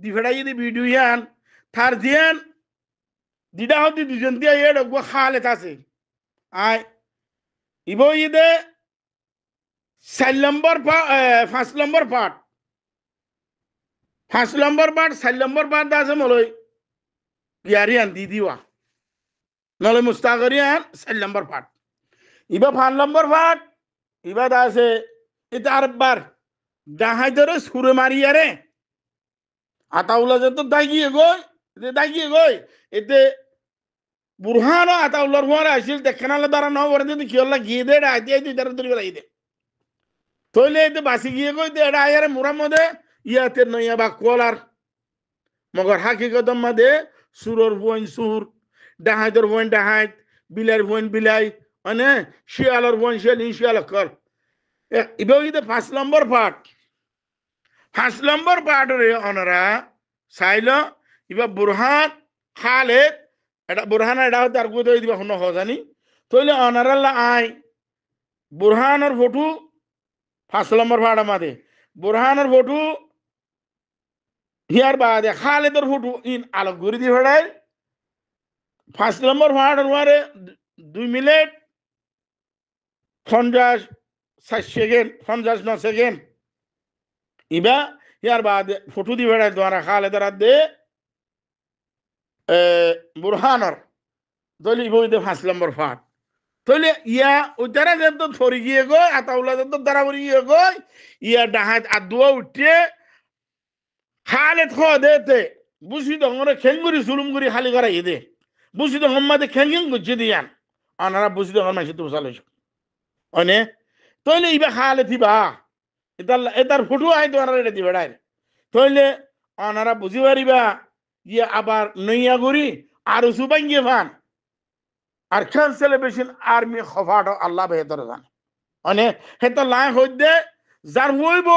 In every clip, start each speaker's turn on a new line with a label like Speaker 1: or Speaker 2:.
Speaker 1: দিফেড়াই the video ইয়ান থার দিয়ান দিডা হতে দুজন দিয়া এ ডগো খালে আছে আয় ইবো ইদে 4 নম্বর 5 নম্বর পার্ট 5 নম্বর পার্ট 4 নম্বর পার্ট আছে মলই ইয়ারিয়ান দি দিওয়া নলে মুস্তাগরিয়ান 4 নম্বর পার্ট ইবা 5 নম্বর পার্ট ইবা আছে এটা আরবার ডাহাই ধরে সুরে মারিয়ারে আতাউল্লাহ তো দাগিয়ে গই এতে বুরহান আতাউল্লাহর হুয়ারে আসিল দেখেনালে দ্বারা ন করে কি হল্লা গিয়ে দে এটা আইতে আইতে তারা ধরে বেড়াই দে তইলে এতে বাসি গিয়ে গই দে এটা আয়ারে মুরার মধ্যে ইয়াতে নইয়া বা কলার মগর হাকিকতম মাদে সুরর বইন সুর ডাহাইতর বইন ডাহাইত বিলাইর বইন বিলাই মানে শিয়ালর বইন শিয়াল কর এবার ইতে 5 নম্বর পার্ট 5 নম্বর পার্টরে অনরা চাইল ইবা বুরহান খালেদ এটা বুরহান এটা তার গুতো দিবা হন হজানি তইলে অনারাল্লা আই বুরহানের ফটো 5 নম্বর পার্ট আমাদের বুরহানের ফটো হিয়ার বাদে খালেদের ফটো ইন আলোক ঘুরি দি ফেড়াই 5 নম্বর পার্টের ওয়ারে 2 মিনিট 50 সেকেন্ড 59 সেকেন্ড ইবা ইয়ার বাদে ফটো দি ফেড়াই দ্বারা খালেদের দে বুরহানর তইলে ইবো ইদে 5 নম্বর পার্ট তইলে ইয়া ওইটারা যেত ফরি গিয়ে গই আতাউল্লাহ যেত দ্বারা ফরি গিয়ে গই ইয়া ডাহাত আদুয়া উঠে খালেদ খ দেতে বুঝি দঙ্গরে খেঙ্গুরি সুলুমগুরি খালি করা ইদে বুঝি দঙ্গম মাদে খেঙ্গিং গুজি দিয়ান আনারা বুঝি দঙ্গর মাসি তো চালাইছ অনে তইলে ইবা খালে থিবা এটার ফটো আই তোরা রেডি দি বেড়াই তইলে আনারা বুঝি পারিবা ইয়া আবার নইয়া গরি আর সুবাঙ্গি ফান আর খান সেলিব্রেশন আর্মি খফাট আল্লাহ বেহতর জানে অনে হেতা লাই হইদে যার হইব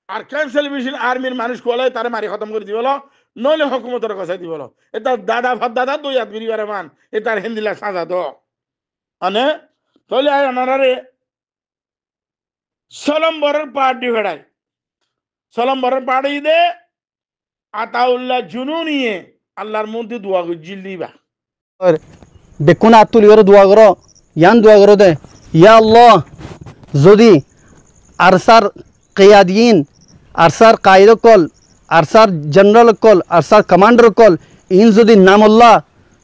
Speaker 1: আর খান সেলিব্রেশন আর্মির মানুষ কোলাই তারে মারি খতম করে দিবল নইলে হুকুমতের কাছে দিবল এটা দাদা ভাত দাদা দুই হাত বিরি করে মান এটার হিন্দিলা সাজা দো অনে তইলে আয় আনারে সলম্বরের পার্টি ভেড়াই সলম্বরের পার্টি দে আতাউল্লাহ জুনুনিয়ে আল্লাহর মধ্যে দোয়া গুজিল দিবা
Speaker 2: দেখুন আতুল ইয়র দোয়া করো ইয়ান দোয়া করো দে ইয়া আল্লাহ যদি আরসার কিয়াদিন আরসার কায়দ কল আরসার জেনারেল কল আরসার কমান্ডার কল ইন যদি নামুল্লাহ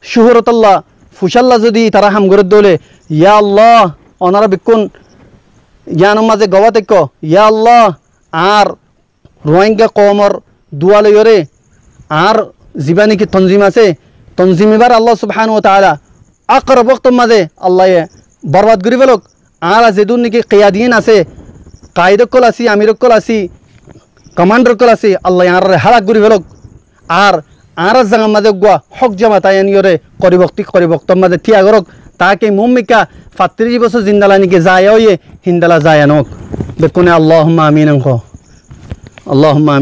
Speaker 2: শুহরতুল্লাহ ফুশাল্লাহ যদি তারা হাম করে দোলে ইয়া আল্লাহ ওনারা বিকুন ইয়ান মাঝে গওয়া তেক ইয়া আল্লাহ আর রোহিঙ্গা কওমর দোয়া লইরে আর জীবানি কি তনজিম আছে তনজিম এবার আল্লাহ সুবহানাহু ওয়া তাআলা আকরব ওয়াক্ত মাঝে আল্লাহ বরবাদ করি ফেলক আর যেদুন নাকি কিয়াদিন আছে কায়দকল আছি আমিরকল আছি কমান্ডারকল আছি আল্লাহ আর হারাক করি ফেলক আর আর জায়গা মাঝে গুয়া হক জামাত আইনিয়রে করিবক্ত মাঝে থিয়া করক তাকে মুম্মিকা 35 বছর জিন্দালা নাকি যায় হিন্দালা যায় নক বেকুনে আল্লাহুম্মা আমিন আল্লাহুম্মা